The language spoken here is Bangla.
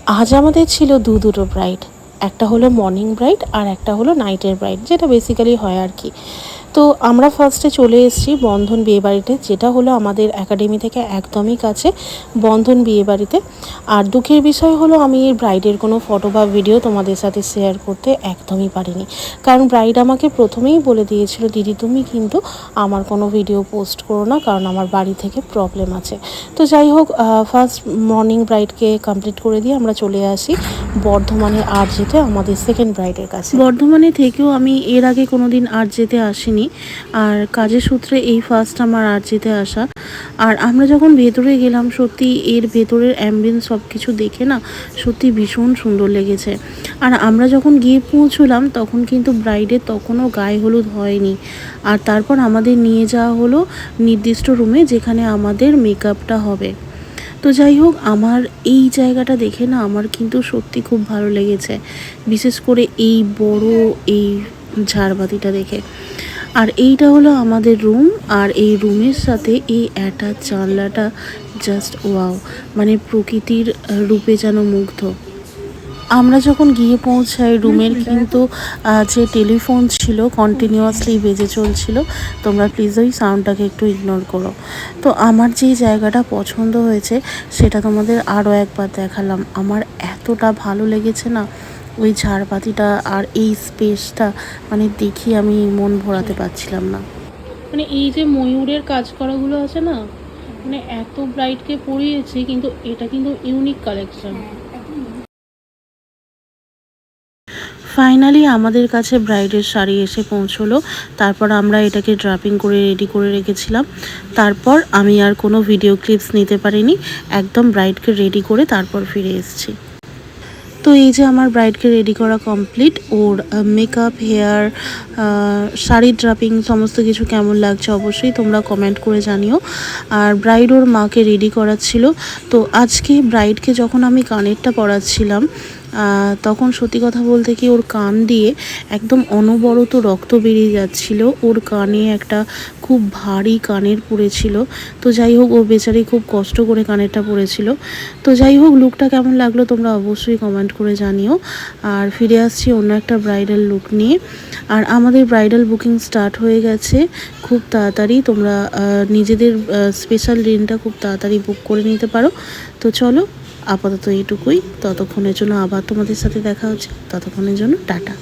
আজ আমাদের ছিল দুটো ব্রাইড, একটা হলো মর্নিং ব্রাইড আর একটা হলো নাইটের ব্রাইড, যেটা বেসিক্যালি হয় আর কি। তো আমরা ফার্স্টে চলে এসেছি বন্ধন বিয়েবাড়িতে, যেটা হলো আমাদের একাডেমি থেকে একদমই কাছে বন্ধন বিয়েবাড়িতে। আর দুঃখের বিষয় হলো আমি এই ব্রাইডের কোনো ফটো বা ভিডিও তোমাদের সাথে শেয়ার করতে একদমই পারিনি, কারণ ব্রাইড আমাকে প্রথমেই বলে দিয়েছিল, দিদি তুমি কিন্তু আমার কোনো ভিডিও পোস্ট করো না, কারণ আমার বাড়ি থেকে প্রবলেম আছে। তো যাই হোক, ফার্স্ট মর্নিং ব্রাইডকে কমপ্লিট করে দিয়ে আমরা চলে আসি বর্ধমানে আরজেতে আমাদের সেকেন্ড ব্রাইডের কাছে। বর্ধমানে থেকেও আমি এর আগে কোনো দিন আরজেতে আসিনি, আর কাজের সূত্রে এই ফার্স্ট আমার আরজেতে আসা। আর আমরা যখন ভেতরে গেলাম, সত্যি এর ভেতরের অ্যাম্বিয়েন্স সব কিছু দেখে না সত্যি ভীষণ সুন্দর লেগেছে। আর আমরা যখন গিয়ে পৌঁছলাম তখন কিন্তু ব্রাইডের তখনও গায়ে হলুদ হয়নি। আর তারপর আমাদের নিয়ে যাওয়া হলো নির্দিষ্ট রুমে, যেখানে আমাদের মেকআপটা হবে। তো যাই হোক, আমার এই জায়গাটা দেখে না আমার কিন্তু সত্যি খুব ভালো লেগেছে, বিশেষ করে এই বড় এই ঝাড়বাতিটা দেখে। আর এইটা হলো আমাদের রুম, আর এই রুমের সাথে এই অ্যাটাচ জানলাটা জাস্ট ওয়াও, মানে প্রকৃতির রূপে যেন মুগ্ধ। আমরা যখন গিয়ে পৌঁছাই রুমের কিন্তু যে টেলিফোন ছিল কন্টিনিউয়াসলি বেজে চলছিল, তোমরা প্লিজ ওই সাউন্ডটাকে একটু ইগনোর করো। তো আমার যেই জায়গাটা পছন্দ হয়েছে সেটা তোমাদের আরও একবার দেখালাম। আমার এতটা ভালো লেগেছে না ওই ঝাড়বাতিটা আর এই স্পেসটা, মানে দেখি আমি মন ভরাতে পারছিলাম না। মানে এই যে ময়ূরের কাজ করাগুলো আছে না, মানে এত ব্রাইটকে পরিয়েছি, কিন্তু এটা কিন্তু ইউনিক কালেকশন। ফাইনালি আমাদের কাছে ব্রাইডের শাড়ি এসে পৌঁছলো। তারপর আমরা এটাকে ড্রাপিং করে রেডি করে রেখেছিলাম। তারপর আমি আর কোনো ভিডিও ক্লিপস নিতে পারিনি, একদম ব্রাইডকে রেডি করে তারপর ফিরে এসেছি। তো এই যে আমার ব্রাইডকে রেডি করা কমপ্লিট, ওর মেকআপ, হেয়ার, শাড়ির ড্রাপিং সমস্ত কিছু কেমন লাগছে অবশ্যই তোমরা কমেন্ট করে জানিও। আর ব্রাইড ওর মাকে রেডি করাচ্ছিল। তো আজকে ব্রাইডকে যখন আমি কানেরটা পরাচ্ছিলাম, তখন সত্যি কথা বলতে কি ওর কান দিয়ে একদম অনবরত রক্ত বেরিয়ে যাচ্ছিল। ওর কানে একটা খুব ভারী কানের পড়েছিল। তো যাই হোক, ও বেচারি খুব কষ্ট করে কানেরটা পড়েছিল। তো যাই হোক, লুকটা কেমন লাগলো তোমরা অবশ্যই কমেন্ট করে জানিও। আর ফিরে আসছি অন্য একটা ব্রাইডাল লুক নিয়ে। আর আমাদের ব্রাইডাল বুকিং স্টার্ট হয়ে গেছে খুব তাড়াতাড়ি। তোমরা নিজেদের স্পেশাল দিনটা খুব তাড়াতাড়ি বুক করে নিতে পারো। তো চলো, আপাতত এইটুকুই। ততক্ষণের জন্য আবার তোমাদের সাথে দেখা হচ্ছে, ততক্ষণের জন্য টাটা।